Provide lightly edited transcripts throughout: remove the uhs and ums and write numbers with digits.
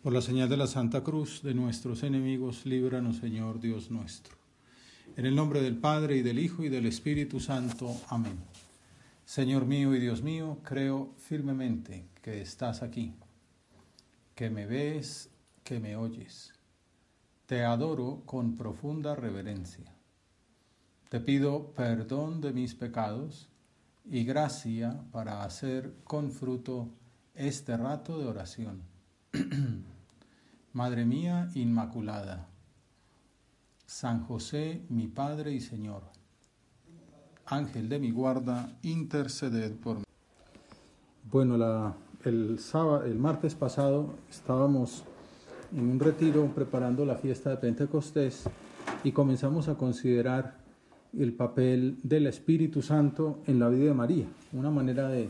Por la señal de la Santa Cruz de nuestros enemigos, líbranos, Señor Dios nuestro. En el nombre del Padre, y del Hijo, y del Espíritu Santo. Amén. Señor mío y Dios mío, creo firmemente que estás aquí, que me ves, que me oyes. Te adoro con profunda reverencia. Te pido perdón de mis pecados y gracia para hacer con fruto este rato de oración. Madre mía Inmaculada, San José, mi Padre y Señor, Ángel de mi guarda, interceded por mí. Bueno, el martes pasado estábamos en un retiro preparando la fiesta de Pentecostés y comenzamos a considerar el papel del Espíritu Santo en la vida de María. Una manera de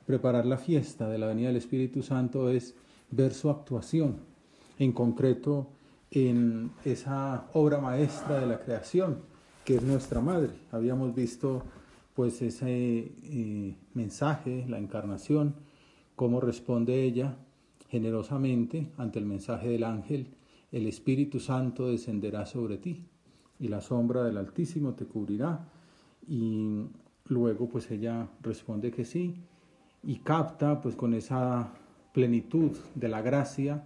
preparar la fiesta de la venida del Espíritu Santo es ver su actuación, en concreto en esa obra maestra de la creación, que es nuestra Madre. Habíamos visto pues ese mensaje, la encarnación, cómo responde ella generosamente ante el mensaje del ángel: el Espíritu Santo descenderá sobre ti y la sombra del Altísimo te cubrirá. Y luego pues ella responde que sí, y capta pues con esa plenitud de la gracia,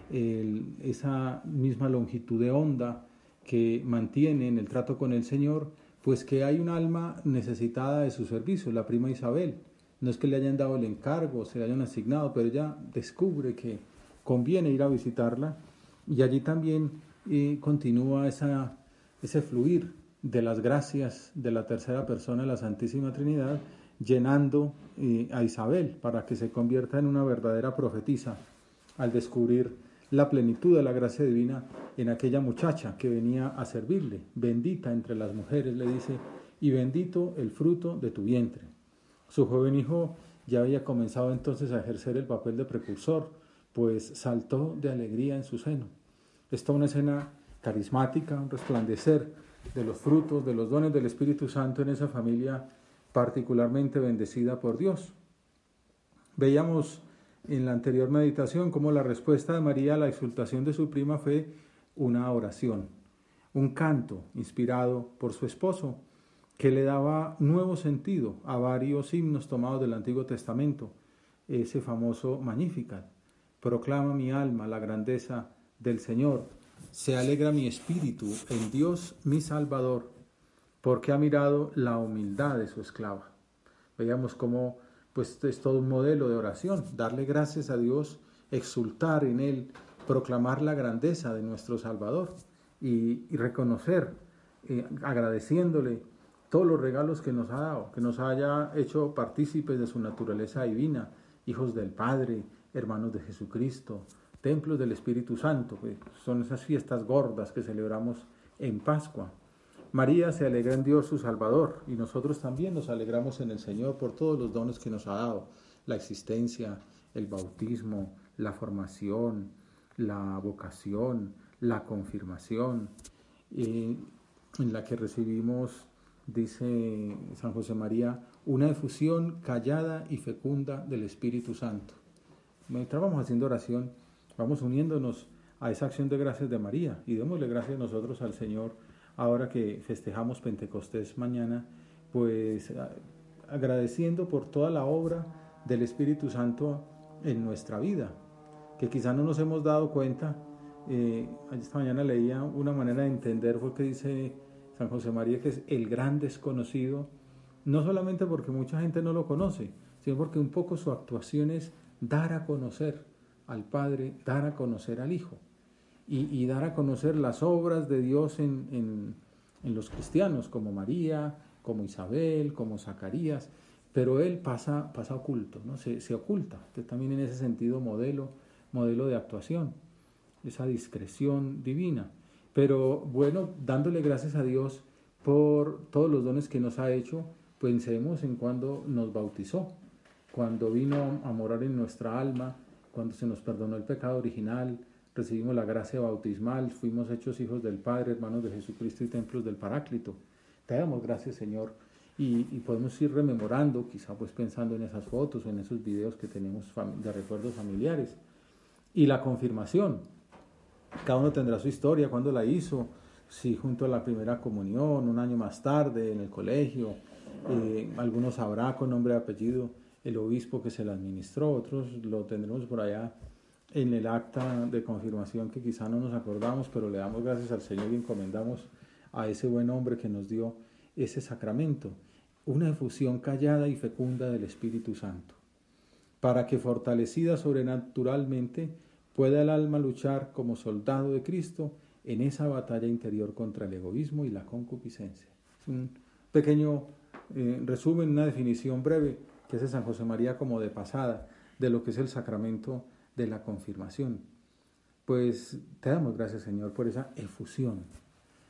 esa misma longitud de onda que mantiene en el trato con el Señor, pues que hay un alma necesitada de su servicio, la prima Isabel. No es que le hayan dado el encargo, se le hayan asignado, pero ella descubre que conviene ir a visitarla, y allí también continúa ese fluir de las gracias de la tercera persona de la Santísima Trinidad, llenando a Isabel para que se convierta en una verdadera profetisa al descubrir la plenitud de la gracia divina en aquella muchacha que venía a servirle. Bendita entre las mujeres, le dice, y bendito el fruto de tu vientre. Su joven hijo ya había comenzado entonces a ejercer el papel de precursor, pues saltó de alegría en su seno. Esta es una escena carismática, un resplandecer de los frutos, de los dones del Espíritu Santo en esa familia particularmente bendecida por Dios. Veíamos en la anterior meditación cómo la respuesta de María a la exultación de su prima fue una oración, un canto inspirado por su esposo, que le daba nuevo sentido a varios himnos tomados del Antiguo Testamento. Ese famoso Magnificat: proclama mi alma la grandeza del Señor, se alegra mi espíritu en Dios mi Salvador, porque ha mirado la humildad de su esclava. Veíamos cómo pues es todo un modelo de oración, darle gracias a Dios, exultar en Él, proclamar la grandeza de nuestro Salvador y reconocer, agradeciéndole todos los regalos que nos ha dado, que nos haya hecho partícipes de su naturaleza divina, hijos del Padre, hermanos de Jesucristo, templos del Espíritu Santo, que son esas fiestas gordas que celebramos en Pascua. María se alegra en Dios su Salvador, y nosotros también nos alegramos en el Señor por todos los dones que nos ha dado: la existencia, el bautismo, la formación, la vocación, la confirmación, en la que recibimos, dice San José María, una efusión callada y fecunda del Espíritu Santo. Mientras vamos haciendo oración, vamos uniéndonos a esa acción de gracias de María, y démosle gracias nosotros al Señor ahora que festejamos Pentecostés mañana, pues agradeciendo por toda la obra del Espíritu Santo en nuestra vida, que quizá no nos hemos dado cuenta. Esta mañana leía una manera de entender, porque dice San José María que es el gran desconocido, no solamente porque mucha gente no lo conoce, sino porque un poco su actuación es dar a conocer al Padre, dar a conocer al Hijo, y dar a conocer las obras de Dios en los cristianos, como María, como Isabel, como Zacarías, pero él pasa oculto, ¿no? Se oculta. Entonces, también en ese sentido modelo de actuación, esa discreción divina. Pero bueno, dándole gracias a Dios por todos los dones que nos ha hecho, pensemos en cuando nos bautizó, cuando vino a morar en nuestra alma, cuando se nos perdonó el pecado original, recibimos la gracia bautismal, fuimos hechos hijos del Padre, hermanos de Jesucristo y templos del Paráclito. Te damos gracias, Señor, y podemos ir rememorando, quizá pues pensando en esas fotos o en esos videos que tenemos de recuerdos familiares, Y la confirmación, cada uno tendrá su historia, cuándo la hizo, si junto a la primera comunión, un año más tarde en el colegio, algunos sabrá con nombre y apellido el obispo que se la administró, otros lo tendremos por allá en el acta de confirmación que quizá no nos acordamos, pero le damos gracias al Señor y encomendamos a ese buen hombre que nos dio ese sacramento, una efusión callada y fecunda del Espíritu Santo, para que fortalecida sobrenaturalmente pueda el alma luchar como soldado de Cristo en esa batalla interior contra el egoísmo y la concupiscencia. Es un pequeño resumen, una definición breve que hace San José María como de pasada de lo que es el sacramento de la confirmación. Pues te damos gracias, Señor, por esa efusión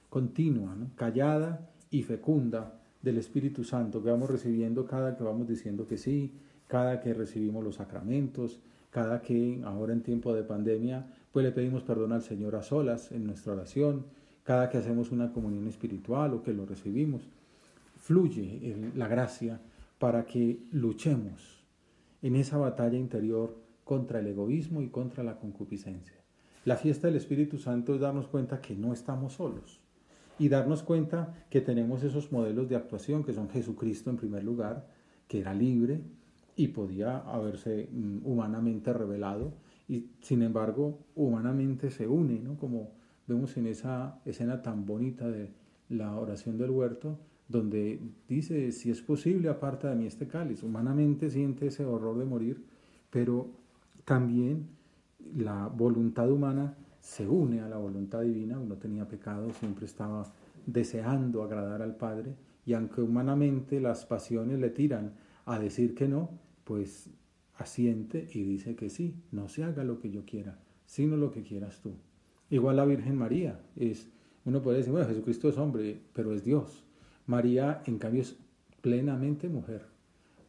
continua, ¿no? Callada y fecunda del Espíritu Santo que vamos recibiendo cada que vamos diciendo que sí, cada que recibimos los sacramentos, cada que ahora en tiempo de pandemia pues le pedimos perdón al Señor a solas en nuestra oración, cada que hacemos una comunión espiritual o que lo recibimos. Fluye la gracia para que luchemos en esa batalla interior contra el egoísmo y contra la concupiscencia. La fiesta del Espíritu Santo es darnos cuenta que no estamos solos y darnos cuenta que tenemos esos modelos de actuación que son Jesucristo en primer lugar, que era libre y podía haberse humanamente revelado y sin embargo humanamente se une, ¿no? Como vemos en esa escena tan bonita de la oración del huerto, donde dice, si es posible, aparta de mí este cáliz. Humanamente siente ese horror de morir, pero también la voluntad humana se une a la voluntad divina. No tenía pecado, siempre estaba deseando agradar al Padre, y aunque humanamente las pasiones le tiran a decir que no, pues asiente y dice que sí, no se haga lo que yo quiera, sino lo que quieras tú. Igual la Virgen María, uno puede decir, bueno, Jesucristo es hombre, pero es Dios. María, en cambio, es plenamente mujer.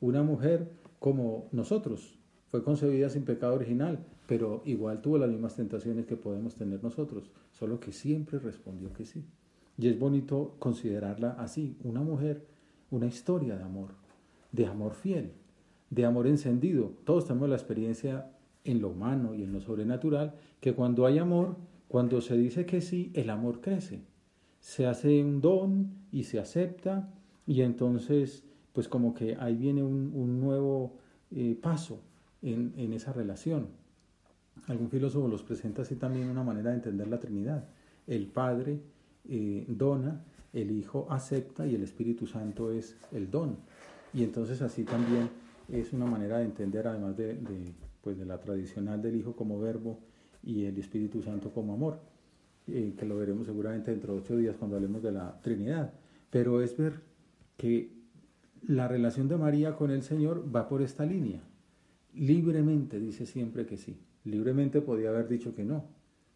Una mujer como nosotros, fue concebida sin pecado original, pero igual tuvo las mismas tentaciones que podemos tener nosotros, solo que siempre respondió que sí. Y es bonito considerarla así, una mujer, una historia de amor fiel, de amor encendido. Todos tenemos la experiencia en lo humano y en lo sobrenatural, que cuando hay amor, cuando se dice que sí, el amor crece. Se hace un don y se acepta, y entonces pues como que ahí viene un nuevo paso en esa relación. Algún filósofo los presenta así también una manera de entender la Trinidad. El Padre dona, el Hijo acepta y el Espíritu Santo es el don. Y entonces así también es una manera de entender, además de la tradicional del Hijo como verbo y el Espíritu Santo como amor, que lo veremos seguramente dentro de 8 días cuando hablemos de la Trinidad. Pero es ver que la relación de María con el Señor va por esta línea. Libremente dice siempre que sí. Libremente podía haber dicho que no,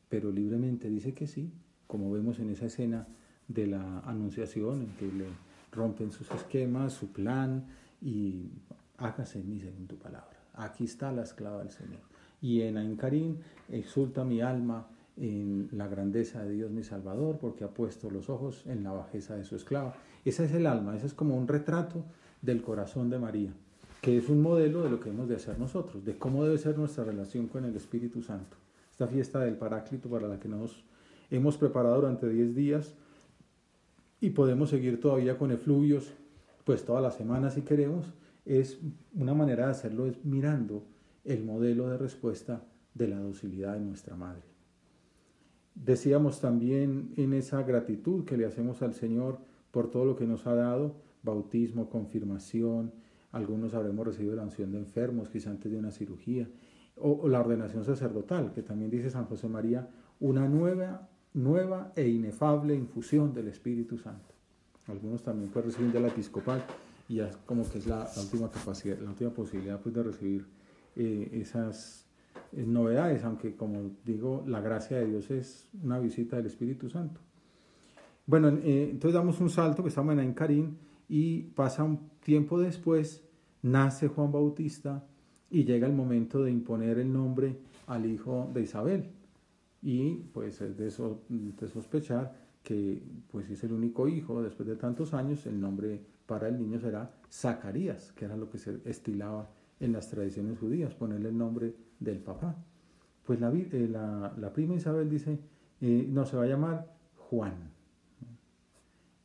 pero libremente dice que sí, como vemos en esa escena de la Anunciación, en que le rompen sus esquemas, su plan, y hágase en mí según tu palabra. Aquí está la esclava del Señor. Y en Ain Karim exulta mi alma en la grandeza de Dios mi Salvador, porque ha puesto los ojos en la bajeza de su esclava. Ese es el alma, ese es como un retrato del corazón de María, que es un modelo de lo que hemos de hacer nosotros, de cómo debe ser nuestra relación con el Espíritu Santo. Esta fiesta del Paráclito, para la que nos hemos preparado durante 10 días y podemos seguir todavía con efluvios, pues toda la semana si queremos, es una manera de hacerlo, es mirando el modelo de respuesta de la docilidad de nuestra Madre. Decíamos también en esa gratitud que le hacemos al Señor por todo lo que nos ha dado, bautismo, confirmación, algunos habremos recibido la unción de enfermos, quizá antes de una cirugía, o la ordenación sacerdotal, que también dice San José María, una nueva e inefable infusión del Espíritu Santo. Algunos también pues reciben de la episcopal, y ya como que es la última capacidad, la última posibilidad pues de recibir esas novedades, aunque como digo, la gracia de Dios es una visita del Espíritu Santo. Bueno, entonces damos un salto, que estamos en Ain Karim, y pasa un tiempo después, nace Juan Bautista y llega el momento de imponer el nombre al hijo de Isabel. Y pues es de sospechar que pues si es el único hijo, después de tantos años, el nombre para el niño será Zacarías, que era lo que se estilaba en las tradiciones judías, ponerle el nombre del papá. Pues la prima Isabel dice, no, se va a llamar Juan.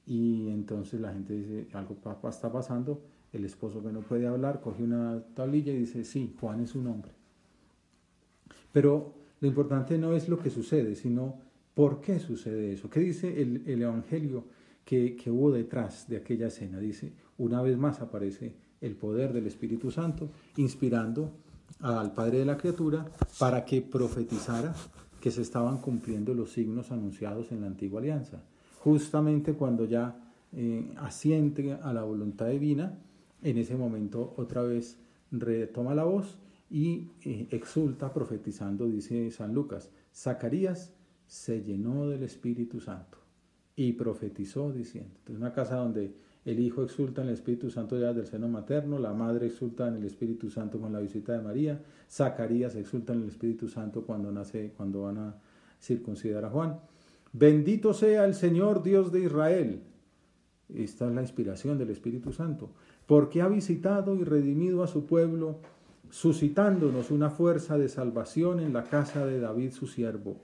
Y entonces la gente dice, algo está pasando, el esposo que no puede hablar coge una tablilla y dice, sí, Juan es su nombre. Pero lo importante no es lo que sucede, sino por qué sucede eso. ¿Qué dice el Evangelio que hubo detrás de aquella escena? Dice, una vez más aparece el poder del Espíritu Santo, inspirando al Padre de la criatura para que profetizara que se estaban cumpliendo los signos anunciados en la antigua alianza. Justamente cuando ya asiente a la voluntad divina, en ese momento otra vez retoma la voz y exulta profetizando, dice San Lucas, Zacarías se llenó del Espíritu Santo y profetizó diciendo. Entonces, una casa donde el hijo exulta en el Espíritu Santo ya del seno materno, la madre exulta en el Espíritu Santo con la visita de María, Zacarías exulta en el Espíritu Santo cuando van a circuncidar a Juan. Bendito sea el Señor Dios de Israel. Esta es la inspiración del Espíritu Santo, porque ha visitado y redimido a su pueblo, suscitándonos una fuerza de salvación en la casa de David su siervo,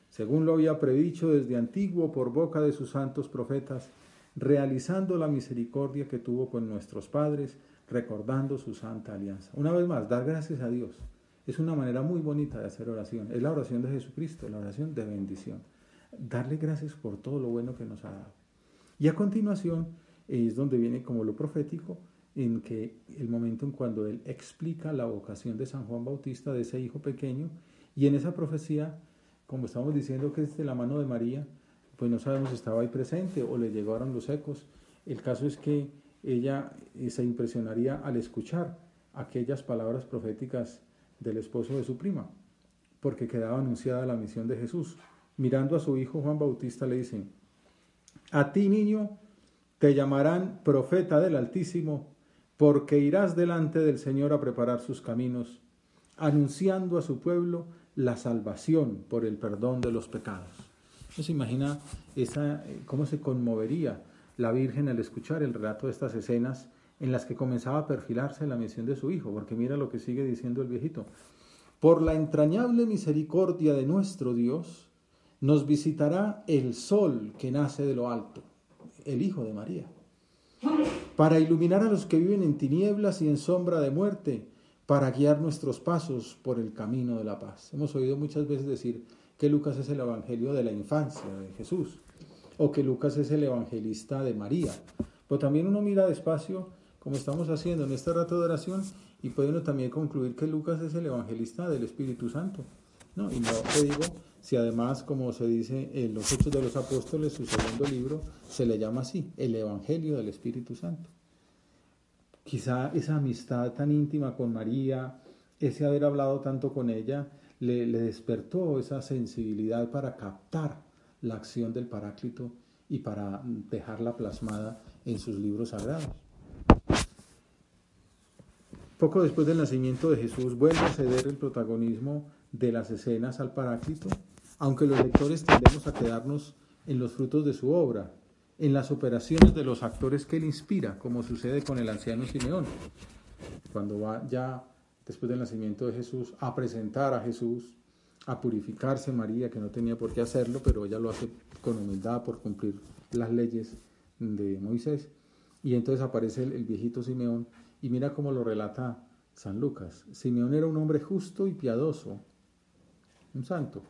según lo había predicho desde antiguo por boca de sus santos profetas, realizando la misericordia que tuvo con nuestros padres, recordando su santa alianza. Una vez más, dar gracias a Dios. Es una manera muy bonita de hacer oración. Es la oración de Jesucristo, la oración de bendición. Darle gracias por todo lo bueno que nos ha dado. Y a continuación es donde viene como lo profético, en que el momento en cuando él explica la vocación de San Juan Bautista, de ese hijo pequeño, y en esa profecía, como estamos diciendo que es de la mano de María, pues no sabemos si estaba ahí presente o le llegaron los ecos. El caso es que ella se impresionaría al escuchar aquellas palabras proféticas del esposo de su prima, porque quedaba anunciada la misión de Jesús. Mirando a su hijo Juan Bautista le dicen, a ti, niño, te llamarán profeta del Altísimo, porque irás delante del Señor a preparar sus caminos, anunciando a su pueblo la salvación por el perdón de los pecados. ¿No se imagina cómo se conmovería la Virgen al escuchar el relato de estas escenas en las que comenzaba a perfilarse la misión de su hijo? Porque mira lo que sigue diciendo el viejito. Por la entrañable misericordia de nuestro Dios, nos visitará el sol que nace de lo alto, el Hijo de María, para iluminar a los que viven en tinieblas y en sombra de muerte, para guiar nuestros pasos por el camino de la paz. Hemos oído muchas veces decir que Lucas es el evangelio de la infancia de Jesús, o que Lucas es el evangelista de María. Pero también uno mira despacio, como estamos haciendo en este rato de oración, y puede uno también concluir que Lucas es el evangelista del Espíritu Santo. ¿No? Y no te digo, si además, como se dice en los Hechos de los Apóstoles, su segundo libro, se le llama así, el Evangelio del Espíritu Santo. Quizá esa amistad tan íntima con María, ese haber hablado tanto con ella, le despertó esa sensibilidad para captar la acción del Paráclito y para dejarla plasmada en sus libros sagrados. Poco después del nacimiento de Jesús vuelve a ceder el protagonismo de las escenas al Paráclito, aunque los lectores tendemos a quedarnos en los frutos de su obra, en las operaciones de los actores que él inspira, como sucede con el anciano Simeón, cuando va ya después del nacimiento de Jesús a presentar a Jesús, a purificarse María, que no tenía por qué hacerlo, pero ella lo hace con humildad por cumplir las leyes de Moisés, y entonces aparece el viejito Simeón, y mira cómo lo relata San Lucas. Simeón era un hombre justo y piadoso, un santo,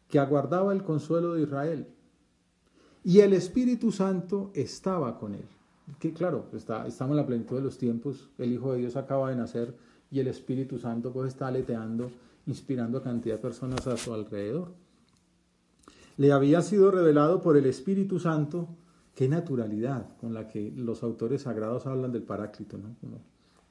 que aguardaba el consuelo de Israel, y el Espíritu Santo estaba con él. Que claro, estamos en la plenitud de los tiempos, el Hijo de Dios acaba de nacer, y el Espíritu Santo pues está aleteando, inspirando a cantidad de personas a su alrededor. Le había sido revelado por el Espíritu Santo. Qué naturalidad con la que los autores sagrados hablan del Paráclito, ¿no?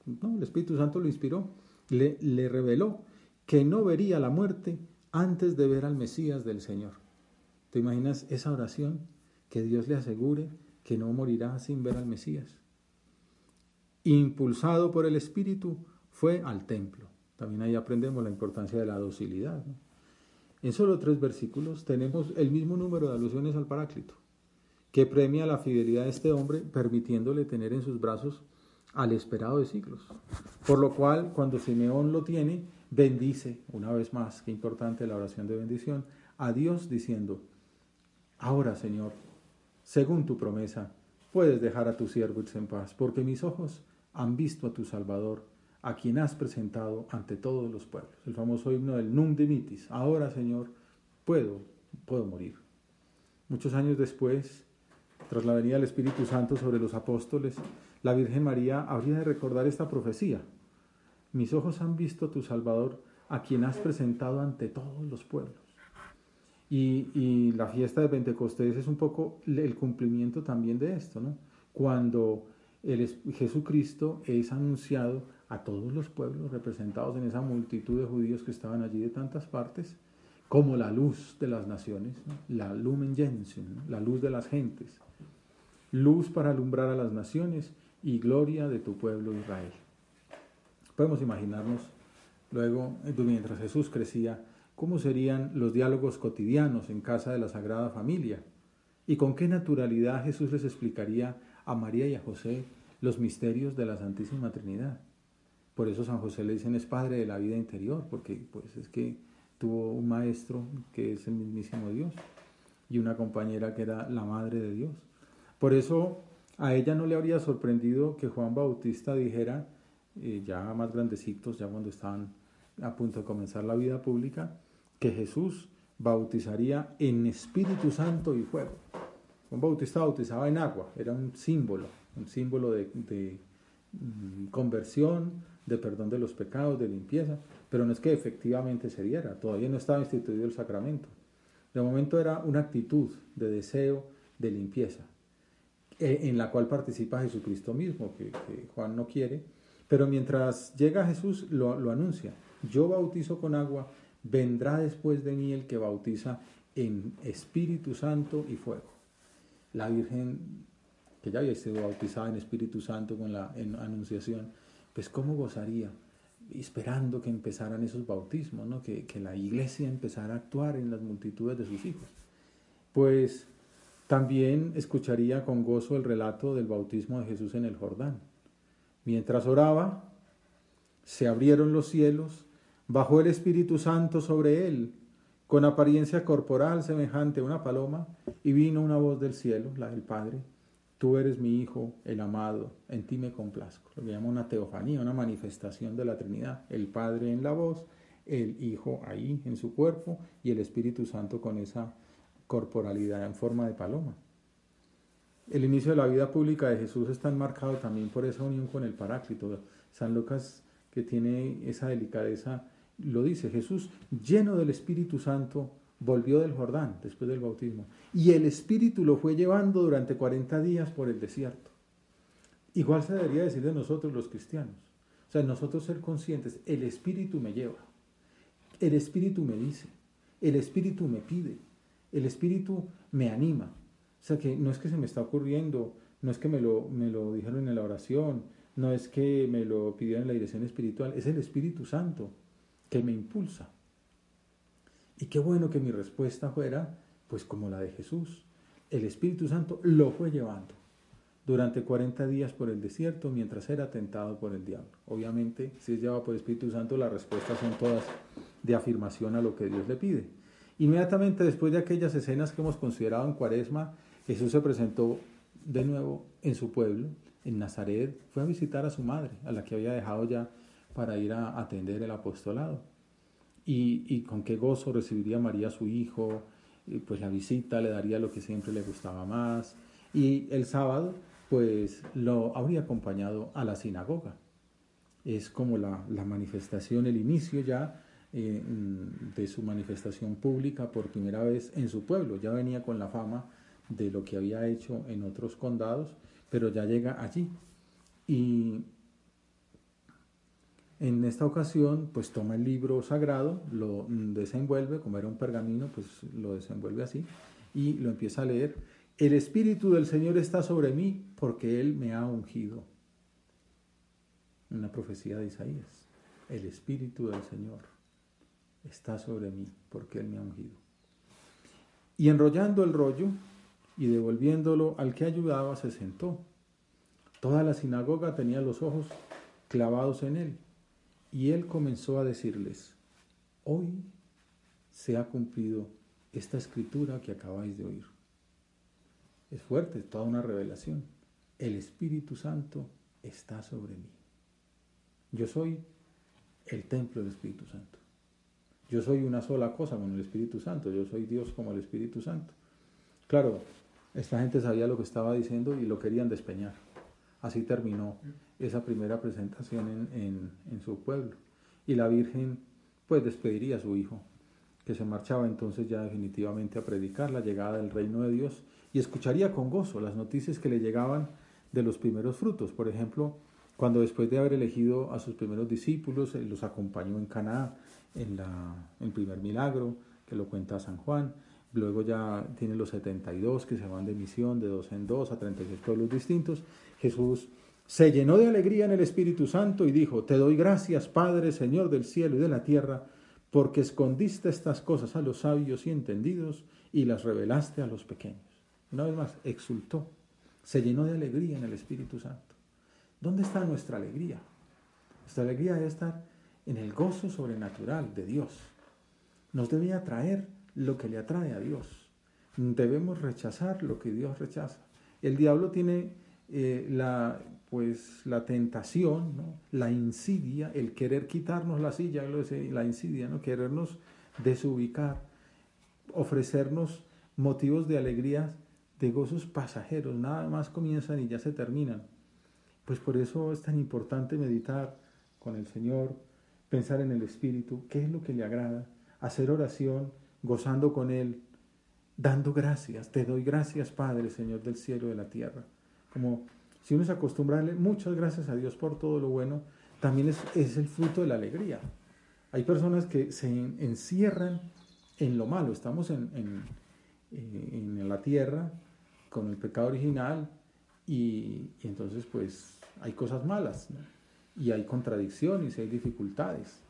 No, el Espíritu Santo lo inspiró, le reveló que no vería la muerte antes de ver al Mesías del Señor. ¿Te imaginas esa oración? Que Dios le asegure que no morirá sin ver al Mesías. Impulsado por el Espíritu, fue al templo. También ahí aprendemos la importancia de la docilidad, ¿no? En solo 3 versículos tenemos el mismo número de alusiones al Paráclito, que premia la fidelidad de este hombre, permitiéndole tener en sus brazos al esperado de siglos. Por lo cual, cuando Simeón lo tiene, bendice, una vez más, qué importante la oración de bendición, a Dios diciendo: ahora, Señor, según tu promesa, puedes dejar a tu siervo irse en paz, porque mis ojos han visto a tu Salvador, a quien has presentado ante todos los pueblos. El famoso himno del Nunc Dimittis. Ahora, Señor, puedo morir. Muchos años después, tras la venida del Espíritu Santo sobre los apóstoles, la Virgen María habría de recordar esta profecía: mis ojos han visto a tu Salvador, a quien has presentado ante todos los pueblos. Y la fiesta de Pentecostés es un poco el cumplimiento también de esto, ¿no? Cuando Jesucristo es anunciado a todos los pueblos representados en esa multitud de judíos que estaban allí de tantas partes, como la luz de las naciones, ¿no? La lumen gentium, ¿no? La luz de las gentes, luz para alumbrar a las naciones y gloria de tu pueblo Israel. Podemos imaginarnos luego, mientras Jesús crecía, cómo serían los diálogos cotidianos en casa de la Sagrada Familia y con qué naturalidad Jesús les explicaría a María y a José los misterios de la Santísima Trinidad. Por eso San José le dicen es padre de la vida interior, porque pues es que tuvo un maestro que es el mismísimo Dios y una compañera que era la madre de Dios. Por eso a ella no le habría sorprendido que Juan Bautista dijera, ya más grandecitos, ya cuando estaban a punto de comenzar la vida pública, que Jesús bautizaría en Espíritu Santo y fuego. Juan Bautista bautizaba en agua, era un símbolo de conversión, de perdón de los pecados, de limpieza, pero no es que efectivamente se diera, todavía no estaba instituido el sacramento. De momento era una actitud de deseo de limpieza, en la cual participa Jesucristo mismo, que Juan no quiere, pero mientras llega Jesús lo anuncia: yo bautizo con agua, vendrá después de mí el que bautiza en Espíritu Santo y fuego. La Virgen, que ya había sido bautizada en Espíritu Santo con la Anunciación, pues cómo gozaría esperando que empezaran esos bautismos, ¿no? Que la Iglesia empezara a actuar en las multitudes de sus hijos. Pues también escucharía con gozo el relato del bautismo de Jesús en el Jordán. Mientras oraba, se abrieron los cielos, bajó el Espíritu Santo sobre él, con apariencia corporal semejante a una paloma, y vino una voz del cielo, la del Padre: tú eres mi Hijo, el amado, en ti me complazco. Lo que llama una teofanía, una manifestación de la Trinidad. El Padre en la voz, el Hijo ahí en su cuerpo, y el Espíritu Santo con esa corporalidad en forma de paloma. El inicio de la vida pública de Jesús está enmarcado también por esa unión con el Paráclito. San Lucas, que tiene esa delicadeza, lo dice: Jesús, lleno del Espíritu Santo, volvió del Jordán después del bautismo, y el Espíritu lo fue llevando durante 40 días por el desierto. Igual se debería decir de nosotros los cristianos. O sea, nosotros ser conscientes: el Espíritu me lleva, el Espíritu me dice, el Espíritu me pide, el Espíritu me anima. O sea, que no es que se me está ocurriendo, no es que me lo dijeron en la oración, no es que me lo pidieron en la dirección espiritual, es el Espíritu Santo que me impulsa. Y qué bueno que mi respuesta fuera pues como la de Jesús. El Espíritu Santo lo fue llevando durante 40 días por el desierto mientras era tentado por el diablo. Obviamente, si es llevado por el Espíritu Santo, las respuestas son todas de afirmación a lo que Dios le pide. Inmediatamente después de aquellas escenas que hemos considerado en Cuaresma, Jesús se presentó de nuevo en su pueblo, en Nazaret. Fue a visitar a su madre, a la que había dejado ya para ir a atender el apostolado. Y con qué gozo recibiría María a su hijo, pues la visita le daría lo que siempre le gustaba más. Y el sábado, pues lo habría acompañado a la sinagoga. Es como la manifestación, el inicio ya de su manifestación pública por primera vez en su pueblo. Ya venía con la fama de lo que había hecho en otros condados, pero ya llega allí. Y en esta ocasión, pues toma el libro sagrado, lo desenvuelve, como era un pergamino, pues lo desenvuelve así, y lo empieza a leer. El Espíritu del Señor está sobre mí, porque Él me ha ungido. Una profecía de Isaías. El Espíritu del Señor está sobre mí, porque Él me ha ungido. Y enrollando el rollo y devolviéndolo al que ayudaba, se sentó. Toda la sinagoga tenía los ojos clavados en él. Y él comenzó a decirles: hoy se ha cumplido esta escritura que acabáis de oír. Es fuerte, es toda una revelación. El Espíritu Santo está sobre mí. Yo soy el templo del Espíritu Santo. Yo soy una sola cosa con el Espíritu Santo. Yo soy Dios como el Espíritu Santo. Claro, esta gente sabía lo que estaba diciendo y lo querían despeñar. Así terminó esa primera presentación en su pueblo. Y la Virgen pues despediría a su hijo, que se marchaba entonces ya definitivamente a predicar la llegada del reino de Dios, y escucharía con gozo las noticias que le llegaban de los primeros frutos. Por ejemplo, cuando después de haber elegido a sus primeros discípulos, los acompañó en Caná, en el primer milagro, que lo cuenta San Juan. Luego ya tiene los 72 que se van de misión, de 2 en 2, a 36 pueblos distintos. Jesús se llenó de alegría en el Espíritu Santo y dijo: te doy gracias, Padre, Señor del cielo y de la tierra, porque escondiste estas cosas a los sabios y entendidos y las revelaste a los pequeños. Una vez más, exultó, se llenó de alegría en el Espíritu Santo. ¿Dónde está nuestra alegría? Nuestra alegría debe estar en el gozo sobrenatural de Dios. Nos debe atraer lo que le atrae a Dios. Debemos rechazar lo que Dios rechaza. El diablo tiene la tentación, ¿no? La insidia, el querer quitarnos la silla, la insidia, ¿no? Querernos desubicar, ofrecernos motivos de alegría, de gozos pasajeros, nada más comienzan y ya se terminan. Pues por eso es tan importante meditar con el Señor, pensar en el Espíritu, qué es lo que le agrada, hacer oración, gozando con Él, dando gracias. Te doy gracias, Padre, Señor del cielo y de la tierra. Como si uno se acostumbra a darle muchas gracias a Dios por todo lo bueno, también es el fruto de la alegría. Hay personas que se encierran en lo malo. Estamos en la tierra con el pecado original y entonces pues hay cosas malas, ¿no? Y hay contradicciones, y hay dificultades.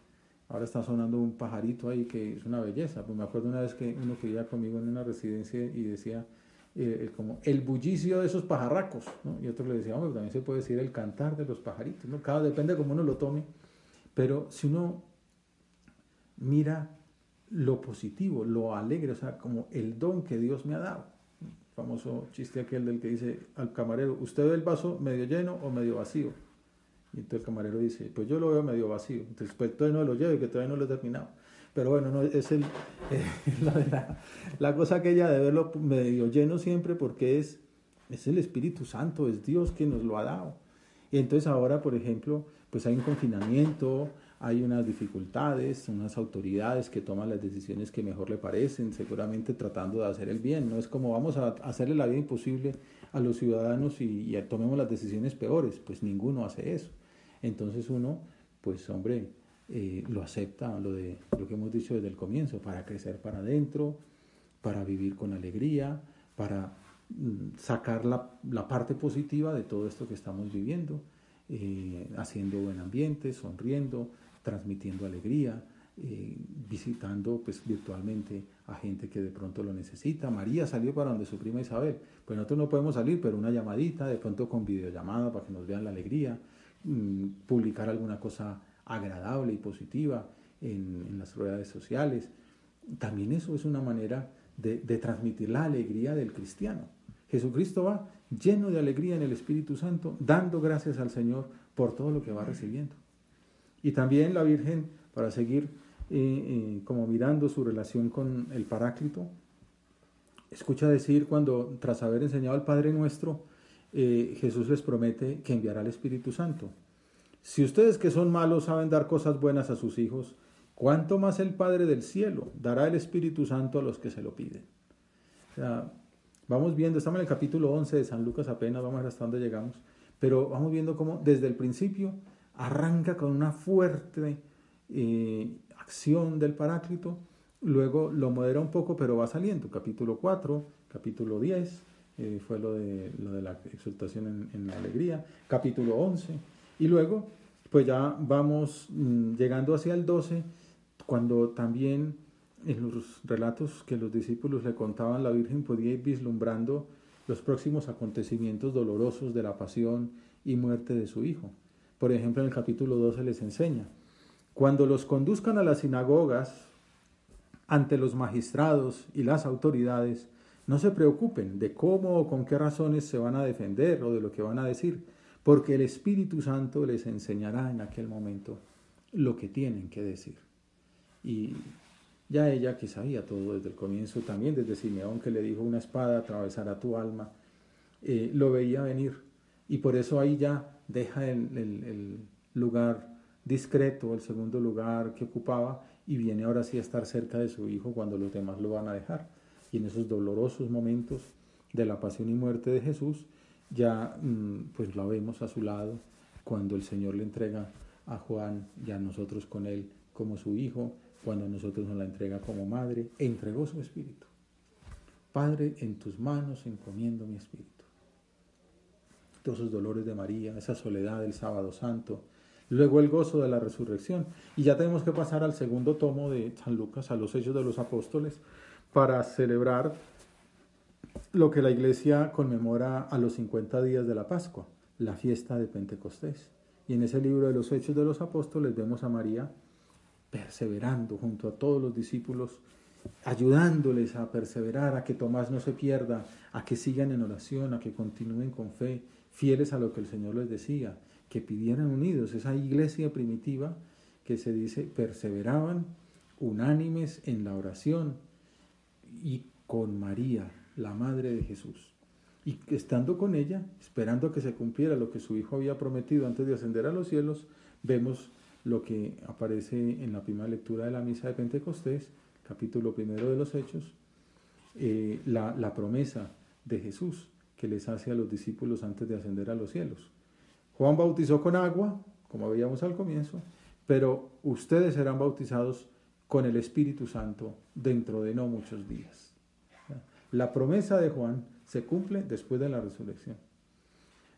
Ahora está sonando un pajarito ahí que es una belleza. Pues me acuerdo una vez que uno que vivía conmigo en una residencia y decía como el bullicio de esos pajarracos, ¿no? Y otro le decía: hombre, también se puede decir el cantar de los pajaritos, ¿no? Cada depende de cómo uno lo tome. Pero si uno mira lo positivo, lo alegre, o sea, como el don que Dios me ha dado. El famoso chiste aquel del que dice al camarero: ¿usted ve el vaso medio lleno o medio vacío? Y entonces el camarero dice: pues yo lo veo medio vacío. Entonces, pues todavía no lo llevo, que todavía no lo he terminado. Pero bueno, no, es la cosa aquella de verlo medio lleno siempre, porque es el Espíritu Santo, es Dios que nos lo ha dado. Y entonces ahora, por ejemplo, pues hay un confinamiento, hay unas dificultades, unas autoridades que toman las decisiones que mejor le parecen, seguramente tratando de hacer el bien. No es como vamos a hacerle la vida imposible a los ciudadanos y tomemos las decisiones peores. Pues ninguno hace eso. Entonces uno, pues hombre, lo acepta, lo que hemos dicho desde el comienzo, para crecer para adentro, para vivir con alegría, para sacar la parte positiva de todo esto que estamos viviendo, haciendo buen ambiente, sonriendo, transmitiendo alegría, visitando pues virtualmente a gente que de pronto lo necesita. María salió para donde su prima Isabel. Pues nosotros no podemos salir, pero una llamadita, de pronto con videollamada para que nos vean la alegría, publicar alguna cosa agradable y positiva en las redes sociales. También eso es una manera de transmitir la alegría del cristiano. Jesucristo va lleno de alegría en el Espíritu Santo, dando gracias al Señor por todo lo que va recibiendo. Y también la Virgen, para seguir como mirando su relación con el Paráclito, escucha decir cuando, tras haber enseñado al Padre Nuestro, Jesús les promete que enviará el Espíritu Santo. Si ustedes que son malos saben dar cosas buenas a sus hijos, ¿cuánto más el Padre del cielo dará el Espíritu Santo a los que se lo piden? O sea, vamos viendo, estamos en el capítulo 11 de San Lucas apenas, vamos a ver hasta dónde llegamos, pero vamos viendo cómo desde el principio arranca con una fuerte acción del Paráclito, luego lo modera un poco, pero va saliendo. Capítulo 4, capítulo 10, fue lo de la exaltación en la alegría, capítulo 11, y luego pues ya vamos llegando hacia el 12, cuando también en los relatos que los discípulos le contaban, la Virgen podía ir vislumbrando los próximos acontecimientos dolorosos de la pasión y muerte de su Hijo. Por ejemplo, en el capítulo 12 les enseña: Cuando los conduzcan a las sinagogas, ante los magistrados y las autoridades, no se preocupen de cómo o con qué razones se van a defender o de lo que van a decir, porque el Espíritu Santo les enseñará en aquel momento lo que tienen que decir. Y ya ella, que sabía todo desde el comienzo, también desde Simeón, que le dijo: una espada atravesará tu alma, lo veía venir. Y por eso ahí ya deja el lugar discreto, el segundo lugar que ocupaba, y viene ahora sí a estar cerca de su hijo cuando los demás lo van a dejar. Y en esos dolorosos momentos de la pasión y muerte de Jesús, ya pues la vemos a su lado cuando el Señor le entrega a Juan y a nosotros con él como su hijo, cuando a nosotros nos la entrega como madre, entregó su espíritu. Padre, en tus manos encomiendo mi espíritu. Todos esos dolores de María, esa soledad del sábado santo, luego el gozo de la resurrección. Y ya tenemos que pasar al segundo tomo de San Lucas, a los Hechos de los Apóstoles, para celebrar lo que la Iglesia conmemora a los 50 días de la Pascua, la fiesta de Pentecostés. Y en ese libro de los Hechos de los Apóstoles vemos a María perseverando junto a todos los discípulos, ayudándoles a perseverar, a que Tomás no se pierda, a que sigan en oración, a que continúen con fe, fieles a lo que el Señor les decía, que pidieran unidos. Esa iglesia primitiva que se dice perseveraban unánimes en la oración y con María, la madre de Jesús. Y estando con ella, esperando que se cumpliera lo que su hijo había prometido antes de ascender a los cielos, vemos lo que aparece en la primera lectura de la misa de Pentecostés, capítulo 1 de los Hechos, la promesa de Jesús que les hace a los discípulos antes de ascender a los cielos. Juan bautizó con agua, como veíamos al comienzo, pero ustedes serán bautizados con el Espíritu Santo dentro de no muchos días. La promesa de Juan se cumple después de la resurrección.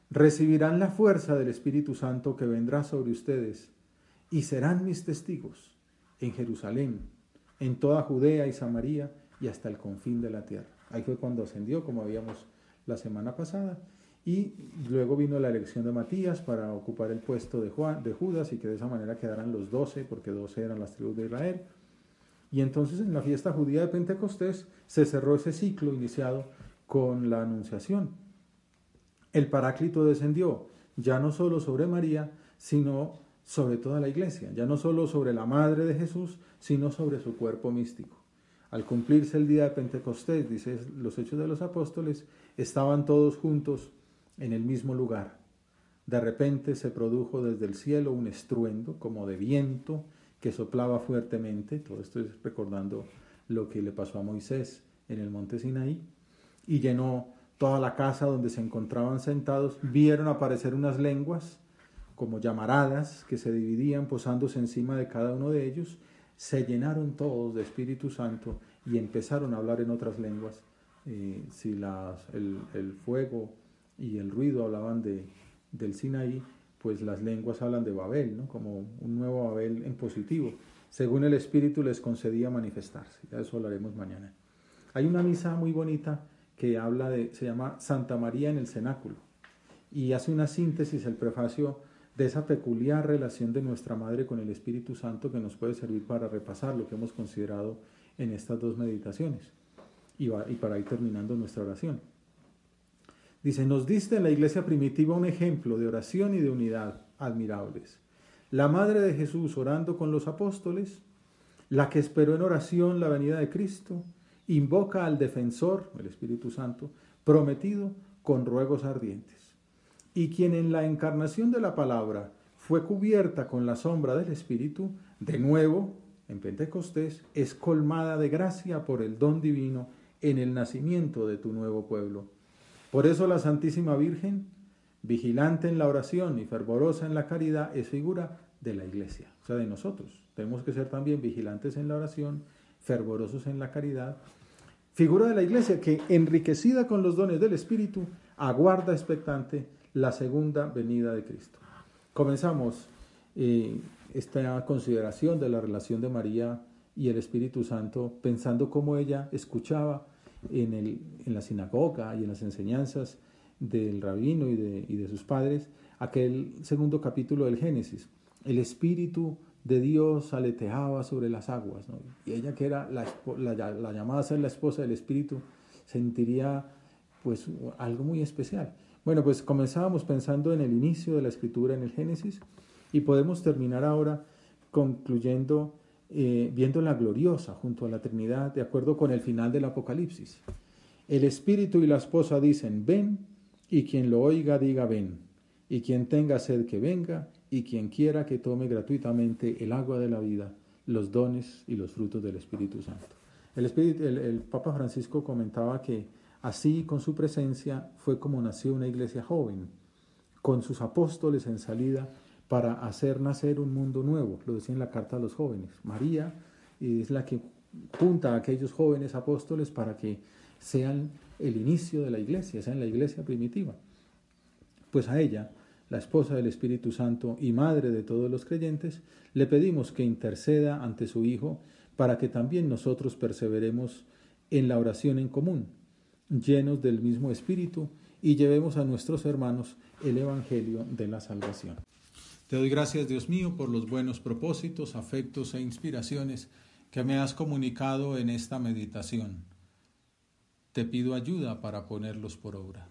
Recibirán la fuerza del Espíritu Santo que vendrá sobre ustedes y serán mis testigos en Jerusalén, en toda Judea y Samaria y hasta el confín de la tierra. Ahí fue cuando ascendió, como habíamos la semana pasada, y luego vino la elección de Matías para ocupar el puesto de Judas, y que de esa manera quedaran los 12, porque 12 eran las tribus de Israel. Y entonces en la fiesta judía de Pentecostés se cerró ese ciclo iniciado con la Anunciación. El Paráclito descendió ya no solo sobre María, sino sobre toda la iglesia, ya no solo sobre la madre de Jesús, sino sobre su cuerpo místico. Al cumplirse el día de Pentecostés, dice los Hechos de los Apóstoles, estaban todos juntos en el mismo lugar. De repente se produjo desde el cielo un estruendo como de viento que soplaba fuertemente. Todo esto es recordando lo que le pasó a Moisés en el monte Sinaí, y llenó toda la casa donde se encontraban sentados. Vieron aparecer unas lenguas como llamaradas que se dividían posándose encima de cada uno de ellos. Se llenaron todos de Espíritu Santo y empezaron a hablar en otras lenguas. Si el fuego y el ruido hablaban del Sinaí, pues las lenguas hablan de Babel, ¿no? Como un nuevo Babel en positivo, según el Espíritu les concedía manifestarse. Ya de eso hablaremos mañana. Hay una misa muy bonita que se llama Santa María en el Cenáculo, y hace una síntesis, el prefacio, de esa peculiar relación de nuestra Madre con el Espíritu Santo, que nos puede servir para repasar lo que hemos considerado en estas dos meditaciones y para ir terminando nuestra oración. Dice: nos diste en la iglesia primitiva un ejemplo de oración y de unidad admirables. La Madre de Jesús orando con los apóstoles, la que esperó en oración la venida de Cristo, invoca al defensor, el Espíritu Santo, prometido con ruegos ardientes. Y quien en la encarnación de la palabra fue cubierta con la sombra del Espíritu, de nuevo, en Pentecostés, es colmada de gracia por el don divino en el nacimiento de tu nuevo pueblo. Por eso la Santísima Virgen, vigilante en la oración y fervorosa en la caridad, es figura de la Iglesia, o sea, de nosotros. Tenemos que ser también vigilantes en la oración, fervorosos en la caridad. Figura de la Iglesia que, enriquecida con los dones del Espíritu, aguarda expectante la segunda venida de Cristo. Comenzamos esta consideración de la relación de María y el Espíritu Santo pensando cómo ella escuchaba en la sinagoga y en las enseñanzas del rabino y de sus padres aquel segundo capítulo del Génesis. El Espíritu de Dios aleteaba sobre las aguas, ¿no? Y ella, que era la llamada a ser la esposa del Espíritu, sentiría pues algo muy especial. Bueno, pues comenzábamos pensando en el inicio de la escritura en el Génesis y podemos terminar ahora concluyendo viendo la gloriosa junto a la Trinidad de acuerdo con el final del Apocalipsis. El Espíritu y la esposa dicen ven, y quien lo oiga diga ven, y quien tenga sed que venga, y quien quiera que tome gratuitamente el agua de la vida, los dones y los frutos del Espíritu Santo. El Papa Francisco comentaba que así, con su presencia, fue como nació una iglesia joven, con sus apóstoles en salida para hacer nacer un mundo nuevo. Lo decía en la carta a los jóvenes. María es la que junta a aquellos jóvenes apóstoles para que sean el inicio de la iglesia, sean la iglesia primitiva. Pues a ella, la esposa del Espíritu Santo y madre de todos los creyentes, le pedimos que interceda ante su Hijo para que también nosotros perseveremos en la oración en común, llenos del mismo Espíritu, y llevemos a nuestros hermanos el Evangelio de la salvación. Te doy gracias, Dios mío, por los buenos propósitos, afectos e inspiraciones que me has comunicado en esta meditación. Te pido ayuda para ponerlos por obra.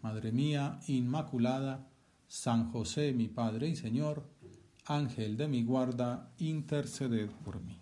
Madre mía Inmaculada, San José, mi Padre y Señor, Ángel de mi guarda, interceded por mí.